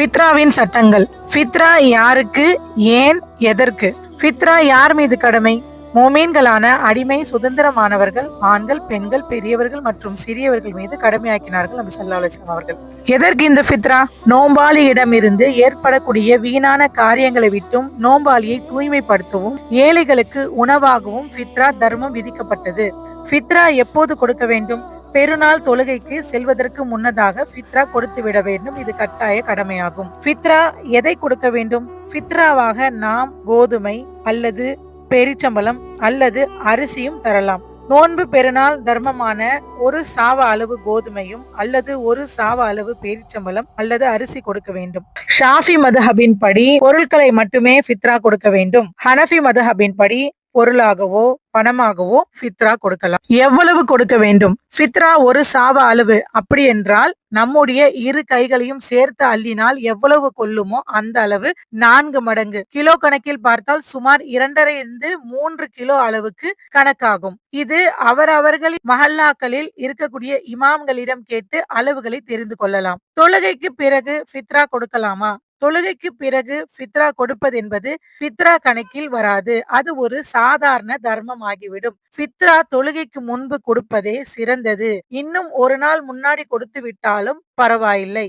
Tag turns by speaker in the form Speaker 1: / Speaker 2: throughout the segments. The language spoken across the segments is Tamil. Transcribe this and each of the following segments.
Speaker 1: ஃபித்ராவின் சட்டங்கள். ஃபித்ரா யாருக்கு, ஏன், எதற்கு? ஃபித்ரா யார் மீது கடமை? மோமீன்களான அடிமை சுதந்திரமானவர்கள், ஆண்கள், பெண்கள், பெரியவர்கள் மற்றும் சிறியவர்கள் மீது கடமையாக்கினார்கள் நபி ஸல்லல்லாஹு அலைஹி வஸல்லம் அவர்கள். எதற்கு இந்த ஃபித்ரா? நோம்பாளியிடமிருந்து ஏற்படக்கூடிய வீணான காரியங்களை விட்டும் நோம்பாளியை தூய்மைப்படுத்தவும் ஏழைகளுக்கு உணவாகவும் ஃபித்ரா தர்மம் விதிக்கப்பட்டது. ஃபித்ரா எப்போது கொடுக்க வேண்டும்? பெருநாள் தொழுகைக்கு செல்வதற்கு முன்னதாக ஃபித்ரா கொடுத்து விட வேண்டும். இது கட்டாய கடமையாகும். ஃபித்ரா எதை கொடுக்க வேண்டும்? ஃபித்ராவாக நாம் கோதுமை அல்லது பேரிச்சம்பழம் அல்லது அரிசியும் தரலாம். நோன்பு பெருநாள் தர்மமான ஒரு சாவ அளவு கோதுமையும் அல்லது ஒரு சாவ அளவு பேரிச்சம்பழம் அல்லது அரிசி கொடுக்க வேண்டும். ஷாஃபி மதுஹபின் படி பொருட்களை மட்டுமே ஃபித்ரா கொடுக்க வேண்டும். ஹனஃபி மதுஹபின் படி பொருளாகவோ பணமாகவோ ஃபித்ரா கொடுக்கலாம். எவ்வளவு கொடுக்க வேண்டும்? ஃபித்ரா ஒரு சாவ அளவு. அப்படி என்றால் நம்முடைய இரு கைகளையும் சேர்த்து அள்ளினால் எவ்வளவு கொள்ளுமோ அந்த அளவு 4 மடங்கு. கிலோ கணக்கில் பார்த்தால் சுமார் 2.5-3 கிலோ அளவுக்கு கணக்காகும். இது அவரவர்கள் மஹல்லாக்களில் இருக்கக்கூடிய இமாம்களிடம் கேட்டு அளவுகளை தெரிந்து கொள்ளலாம். தொழுகைக்கு பிறகு ஃபித்ரா கொடுக்கலாமா? தொழுகைக்கு பிறகு ஃபித்ரா கொடுப்பது என்பது ஃபித்ரா கணக்கில் வராது. அது ஒரு சாதாரண தர்மம் ஆகிவிடும். ஃபித்ரா தொழுகைக்கு முன்பு கொடுப்பதே சிறந்தது. இன்னும் ஒரு நாள் முன்னாடி கொடுத்து விட்டாலும் பரவாயில்லை.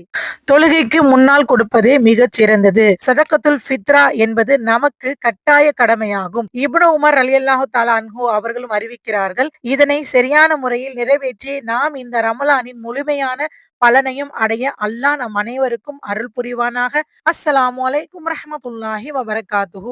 Speaker 1: தொழுகைக்கு முன்னால் கொடுப்பதே மிகச் சிறந்தது. சதகத்துல் ஃபித்ரா என்பது நமக்கு கட்டாய கடமையாகும். இப்னு உமர் ரலியல்லாஹு தஆலா அன்ஹு அவர்களும் அறிவிக்கிறார்கள். இதனை சரியான முறையில் நிறைவேற்றி நாம் இந்த ரமலானின் முழுமையான பலனையும் அடைய அல்லாஹ் நம் அனைவருக்கும் அருள் புரிவானாக. அஸ்ஸலாமு அலைக்கும் ரஹ்மத்துல்லாஹி வபரகாத்துஹு.